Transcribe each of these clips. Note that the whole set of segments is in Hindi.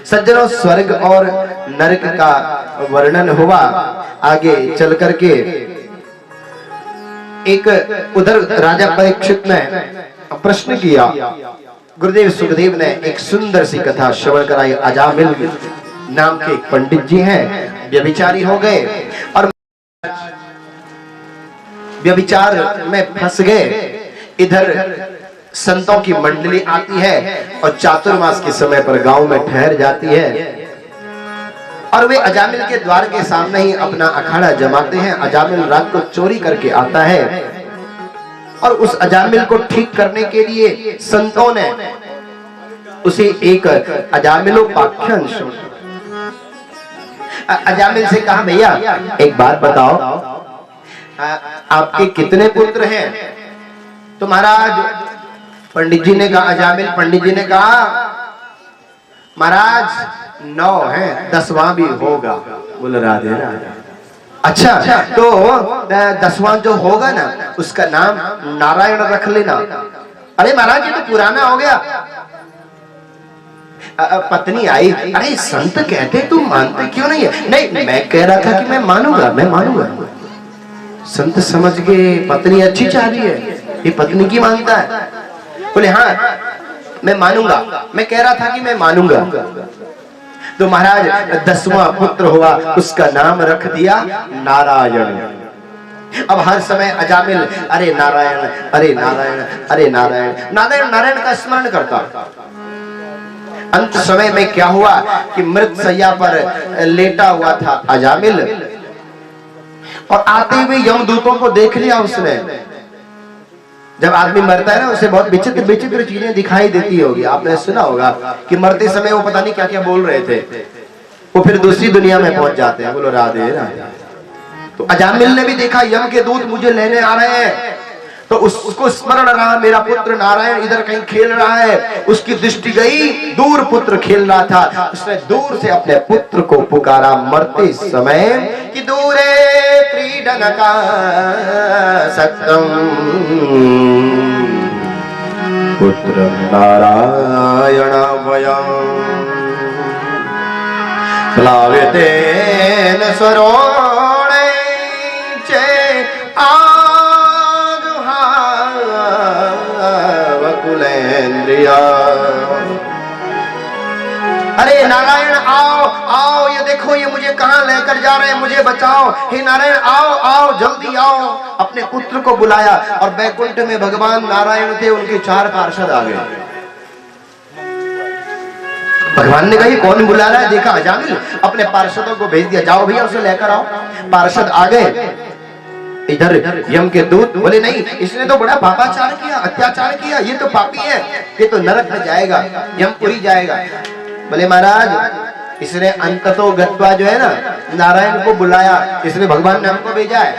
सज्जनों, स्वर्ग और नरक का वर्णन हुआ। आगे चल करके एक उधर राजा परीक्षित ने प्रश्न किया। गुरुदेव सुखदेव ने एक सुंदर सी कथा श्रवण कराई। अजामिल नाम के एक पंडित जी हैं, व्यभिचारी हो गए और व्यभिचार में फंस गए। इधर संतों की मंडली आती है और चातुर्मास के समय पर गांव में ठहर जाती है और वे अजामिल के द्वार के सामने ही अपना अखाड़ा जमाते हैं। अजामिल रात को चोरी करके आता है और उस अजामिल को ठीक करने के लिए संतों ने उसे एक अजामिलोपाख्यान अजामिल से कहा, भैया एक बात बताओ, आपके कितने पुत्र हैं? तो महाराज पंडित जी ने कहा, अजामिल पंडित जी ने कहा, महाराज 9 हैं, 10वां भी होगा। बोल राधे राधे। अच्छा, तो 10वां जो होगा ना उसका नाम नारायण रख लेना। अरे महाराज ये तो पुराना हो गया। पत्नी आई, अरे संत कहते तुम मानते क्यों नहीं है? नहीं, मैं कह रहा था कि मैं मानूंगा। संत समझ के पत्नी अच्छी चाह रही है, ये पत्नी की मानता है। बोले हाँ मैं मानूंगा, मैं कह रहा था कि मैं मानूंगा। तो महाराज 10वां पुत्र हुआ, उसका नाम रख दिया नारायण। अब हर समय अजामिल अरे नारायण, अरे नारायण, अरे नारायण, नारायण नारायण का स्मरण करता। अंत समय में क्या हुआ कि मृत शैया पर लेटा हुआ था अजामिल और आते हुए यमदूतों को देख लिया उसने। जब आदमी मरता है ना उसे बहुत विचित्र विचित्र चीजें दिखाई देती होगी। आपने सुना होगा कि मरते समय वो पता नहीं क्या क्या बोल रहे थे, वो फिर दूसरी दुनिया में पहुंच जाते हैं। बोलो राधे राधे। तो अजामिल ने भी देखा यम के दूत मुझे लेने आ रहे हैं, तो उसको स्मरण रहा मेरा पुत्र नारायण इधर कहीं खेल रहा है। उसकी दृष्टि गई, दूर पुत्र खेल रहा था। उसने दूर से अपने पुत्र को पुकारा मरते समय कि दूरे क्रीडन का सत्यम पुत्र नारायण वयम प्लाव्यतेन स्वरोणे चे वकुलेन्द्रिया। अरे नारायण आओ आओ, ये देखो ये मुझे कहां लेकर जा रहे हैं, मुझे बचाओ। हे नारायण आओ आओ, जल्दी आओ। अपने पुत्र को बुलाया और बैकुंठ में भगवान नारायण थे, उनके 4 पार्षद आ गए। भगवान ने कहा कौन बुला रहा है? देखा अजामिल, अपने पार्षदों को भेज दिया, जाओ भैया उसे लेकर आओ। पार्षद आ गए। इधर यम के दूत बोले नहीं, इसने तो बड़ा पापाचार किया, अत्याचार किया, ये तो पापी है, ये तो नरक में जाएगा, यमपुरी जाएगा। बोले महाराज इसने अंततो गत्वा जो है ना नारायण को बुलाया, इसने भगवान ने हमको भेजा है,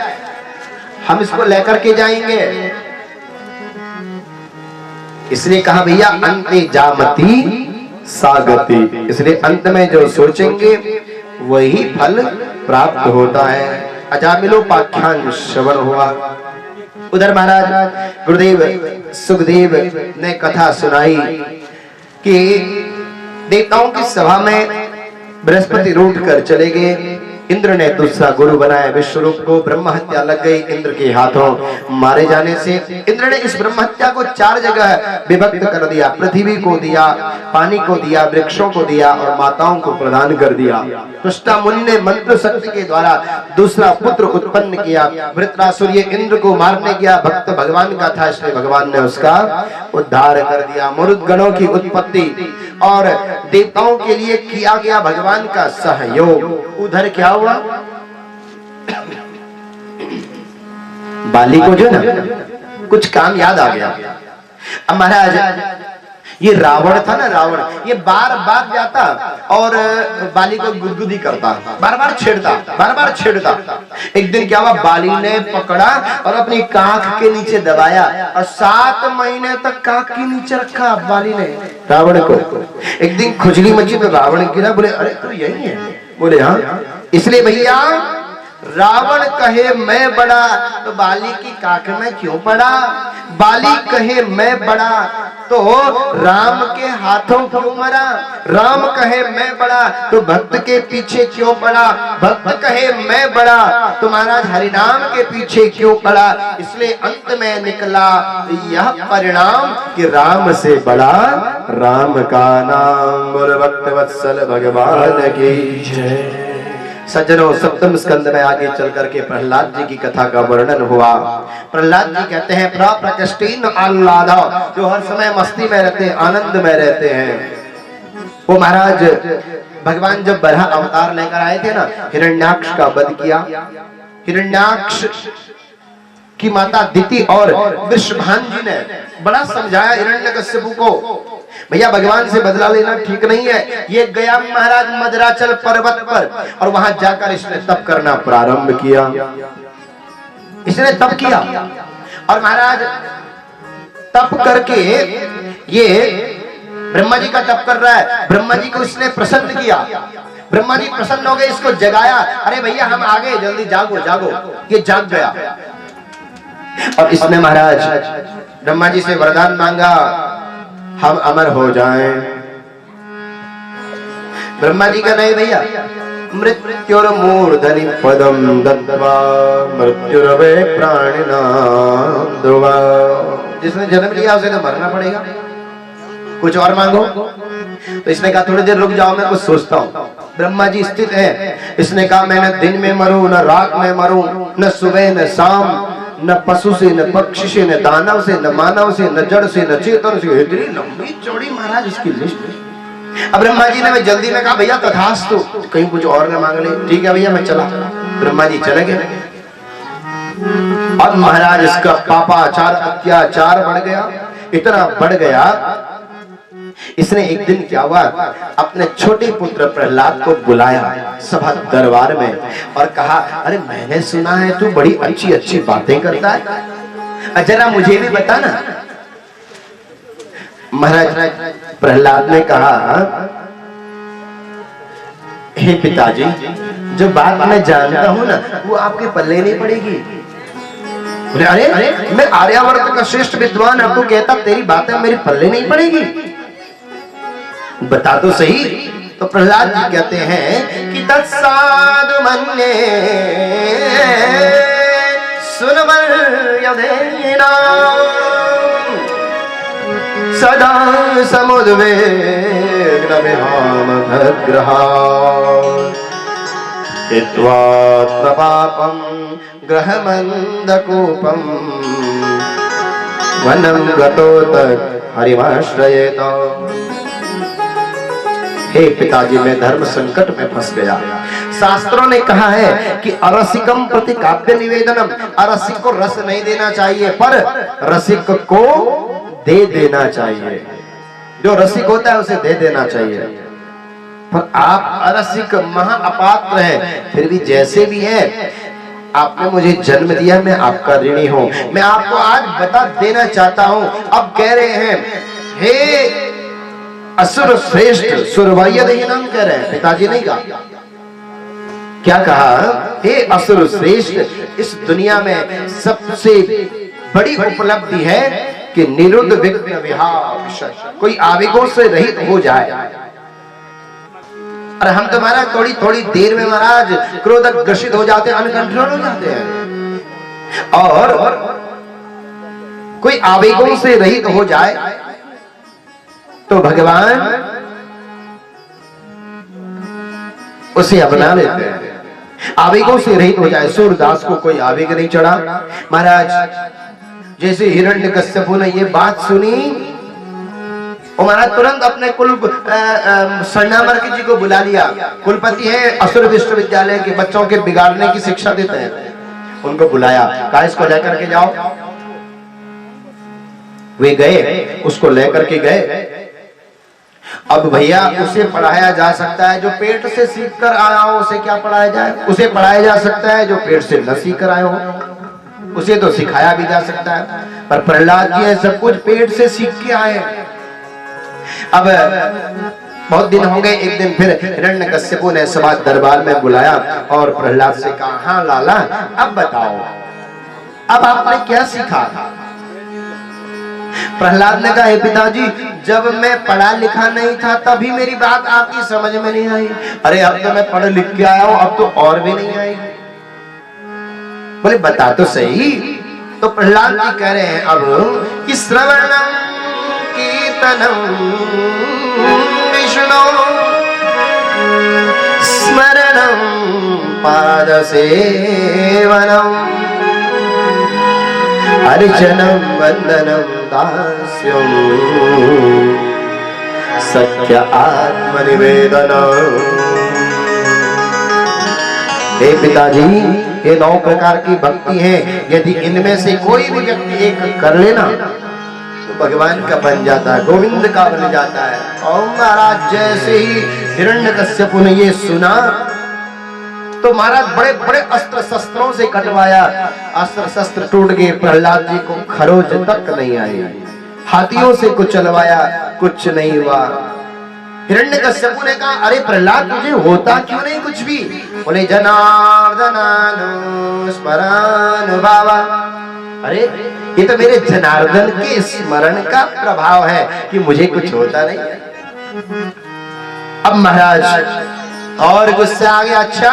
हम इसको लेकर के जाएंगे। इसने कहा भैया अंते जामती सागति, इसलिए अंत में जो सोचेंगे वही फल प्राप्त होता है। अजामिलोपाख्यान श्रवण हुआ। उधर महाराज गुरुदेव सुखदेव ने कथा सुनाई कि देवताओं की सभा में बृहस्पति रूठ कर चले गए। इंद्र ने दूसरा गुरु बनाया विश्वरूप को। ब्रह्म हत्या लग गई इंद्र के हाथों। मारे जाने से इंद्र ने इस ब्रह्म हत्या को 4 जगह विभक्त कर दिया। पृथ्वी को दिया, पानी को दिया, वृक्षों को दिया और माताओं को प्रदान कर दिया। तुष्टा मुनि ने मंत्र शक्ति के द्वारा दूसरा पुत्र उत्पन्न किया। वृत्रासुर ये इंद्र को मारने गया, भक्त भगवान का था, इसलिए भगवान ने उसका उद्धार कर दिया। मरुद गणों की उत्पत्ति और देवताओं के लिए किया गया भगवान का सहयोग। उधर क्या हुआ? बाली को जो ना कुछ काम याद आ गया। अब महाराज ये रावण था ना, रावण ये बार बार जाता और बाली को गुदगुदी करता, बार बार छेड़ता। एक दिन क्या हुआ, बाली ने पकड़ा और अपनी कांख के नीचे दबाया और 7 महीने तक कांख के नीचे रखा बाली ने रावण को। एक दिन खुजली मची तो रावण गिरा, बोले अरे तो यही है? बोले हाँ। इसलिए भैया रावण कहे मैं बड़ा तो बाली की काख में क्यों पड़ा? बाली कहे मैं बड़ा तो राम के हाथों क्यों मरा? राम कहे मैं बड़ा तो भक्त के पीछे क्यों पड़ा? भक्त कहे मैं बड़ा तो महाराज हरिनाम के पीछे क्यों पड़ा? इसलिए अंत में निकला यह परिणाम कि राम से बड़ा राम का नाम। बोल भक्त वत्सल भगवान की जय। सज्जनों, सप्तम स्कंद में आगे चल करके प्रहलाद जी की कथा का वर्णन हुआ। प्रहलाद जी कहते हैं प्रकृष्टीन आह्लादा, जो हर समय मस्ती में रहते हैं, आनंद में रहते हैं। वो महाराज भगवान जब बरहा अवतार लेकर आए थे ना, हिरण्याक्ष का वध किया। हिरण्याक्ष की माता दिति और वृषभान जी ने बड़ा समझाया हिरण्यकश्यपु को, भैया भगवान से बदला लेना ठीक नहीं है। ये गया महाराज मदराचल पर्वत पर और वहां जाकर इसने तप करना प्रारंभ किया। इसने तप किया और महाराज तप करके ये ब्रह्मा जी का तप कर रहा है। ब्रह्मा जी को इसने प्रसन्न किया। ब्रह्मा जी प्रसन्न हो गए, इसको जगाया। अरे भैया हम आ गए, जल्दी जागो जागो। ये जाग गया और इसने महाराज ब्रह्मा जी से वरदान मांगा, हम अमर हो जाएं। ब्रह्मा जी का नहीं भैया, मृत्युर मूर्धनि पदम दत्वा मृत्युरवे प्राणिनां ध्रुवा। जिसने जन्म लिया उसे तो मरना पड़ेगा, कुछ और मांगो। तो इसने कहा थोड़ी देर रुक जाओ, मैं कुछ सोचता हूँ। ब्रह्मा जी स्थित है। इसने कहा मैं न दिन में मरूं, न रात में मरूं, न सुबह न शाम, न पशु से, न पक्षी से, न दानव से, न मानव से, न जड़ से, न चेतन से। इतनी लंबी चौड़ी महाराज इसकी लिस्ट। अब ब्रह्मा जी ने मैं जल्दी में कहा भैया तथास्तु, कहीं कुछ और न मांग ले। ठीक है भैया मैं चला। ब्रह्मा जी चले गए। अब महाराज इसका पापाचार अत्याचार बढ़ गया, इतना बढ़ गया। इसने एक दिन क्या हुआ, अपने छोटे पुत्र प्रहलाद को बुलाया सभा दरबार में और कहा अरे मैंने सुना है तू बड़ी अच्छी अच्छी बातें करता है, जरा मुझे भी बता ना। महाराज प्रहलाद ने कहा हे पिताजी, जो बात मैं जानता हूं ना वो आपके पल्ले नहीं पड़ेगी। अरे अरे मैं आर्यावर्त का श्रेष्ठ विद्वान, आपको कहता तेरी बातें मेरे पल्ले नहीं पड़ेगी, बता तो सही। तो प्रहलाद जी कहते हैं कि तत्साधु मन्ये सुनवर्यदेना सदा समुद्वेग्न विहामग्रहा हित्वात्मपापं ग्रहमन्दकूपं वनं गतो तत् हरिमाश्रयेत। हे पिताजी, मैं धर्म संकट में फंस गया। शास्त्रों ने कहा है कि अरसिकम प्रति काव्य निवेदनम, अरसिक को रस नहीं देना चाहिए पर रसिक को दे देना चाहिए। जो रसिक होता है उसे दे देना चाहिए। पर आप अरसिक महा अपात्र हैं, फिर भी जैसे भी है आपने मुझे जन्म दिया, मैं आपका ऋणी हूं। मैं आपको आज बता देना चाहता हूं। अब कह रहे हैं हे असुर श्रेष्ठ, सुरवैयदेहि नाम कह रहे हैं, पिताजी नहीं कहा। क्या कहा, हे असुर श्रेष्ठ, इस दुनिया में सबसे बड़ी उपलब्धि है कि निरुद्ध विघ्न विहार, कोई आवेगों से रहित हो जाए। और हम तो महाराज थोड़ी थोड़ी देर में महाराज क्रोध ग्रसित हो जाते हैं, अनकंट्रोल हो जाते हैं। और कोई आवेगों से रहित हो जाए तो भगवान उसे अपना लेते हैं। आवेगों से रहित हो जाए। सूरदास को कोई आवेग नहीं चढ़ा। महाराज जैसे हिरण्यकश्यपु ने ये बात सुनी, और महाराज तुरंत अपने कुल शरणामर्क जी को बुला लिया। कुलपति है असुर विश्वविद्यालय के, बच्चों के बिगाड़ने की शिक्षा देते हैं, उनको बुलाया, कहा इसको लेकर के जाओ। वे गए, उसको लेकर के गए। अब भैया उसे पढ़ाया जा सकता है जो पेट से सीख कर आया हो, उसे क्या पढ़ाया जाए? उसे पढ़ाया जा सकता है जो पेट से न सीख कर आया हो, उसे तो सिखाया भी जा सकता है। पर प्रहलाद जी सब कुछ पेट से सीख के आए। अब बहुत दिन हो गए। एक दिन फिर हिरण्यकश्यप ने सभा दरबार में बुलाया और प्रहलाद से कहा, हाँ लाला अब बताओ, अब आपने क्या सीखा? प्रहलाद ने कहा, हे पिताजी, जब मैं पढ़ा लिखा नहीं था तभी मेरी बात आपकी समझ में नहीं आई। अरे अब तो मैं पढ़ लिख के आया हूं, अब तो और भी नहीं आएगी। बोले बता तो सही। तो प्रहलाद जी कह रहे हैं अब कि श्रवणम कीर्तनम विष्णु स्मरणम पाद सेवनम अर्चनम वंदनम दास्यम सत्य आत्मनिवेदनम। हे पिताजी, ये 9 प्रकार की भक्ति है, यदि इनमें से कोई भी व्यक्ति एक कर लेना तो भगवान का बन जाता है, गोविंद का बन जाता है। और महाराज जैसे ही हिरण्यकश्यप ने ये सुना तो महाराज बड़े बड़े अस्त्र शस्त्रों से कटवाया, अस्त्र शस्त्र टूट गए, प्रहलाद जी को खरोच तक नहीं आई। हाथियों से कुछ चलवाया, कुछ नहीं हुआ। हिरण्यकश्यप ने कहा, अरे प्रहलाद तुझे होता क्यों नहीं कुछ भी? बोले जनार्दन स्मरानुभावा। अरे ये तो मेरे जनार्दन के स्मरण का प्रभाव है कि मुझे कुछ होता नहीं। अब महाराज और गुस्सा आ गया, अच्छा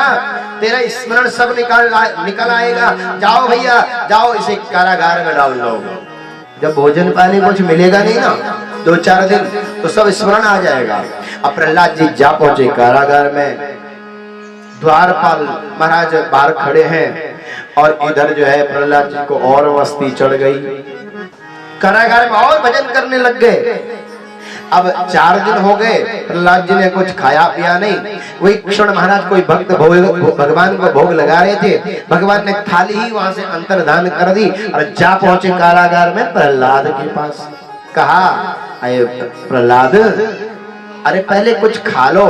तेरा स्मरण सब निकल आएगा, जाओ भैया जाओ, इसे कारागार में डाल दो। जब भोजन पानी कुछ मिलेगा नहीं ना 2-4 दिन तो सब स्मरण आ जाएगा। अब प्रहलाद जी जा पहुंचे कारागार में। द्वारपाल महाराज बाहर खड़े हैं और इधर जो है प्रहलाद जी को और मस्ती चढ़ गई। कारागार में और भजन करने लग गए। अब 4 दिन हो गए, प्रहलाद जी ने कुछ खाया पिया नहीं। वही क्षण महाराज कोई भक्त भगवान को भोग लगा रहे थे, भगवान ने थाली ही वहां से अंतर्धान कर दी और जा पहुंचे कारागार में प्रहलाद के पास। कहा, अरे प्रहलाद, अरे पहले कुछ खा लो।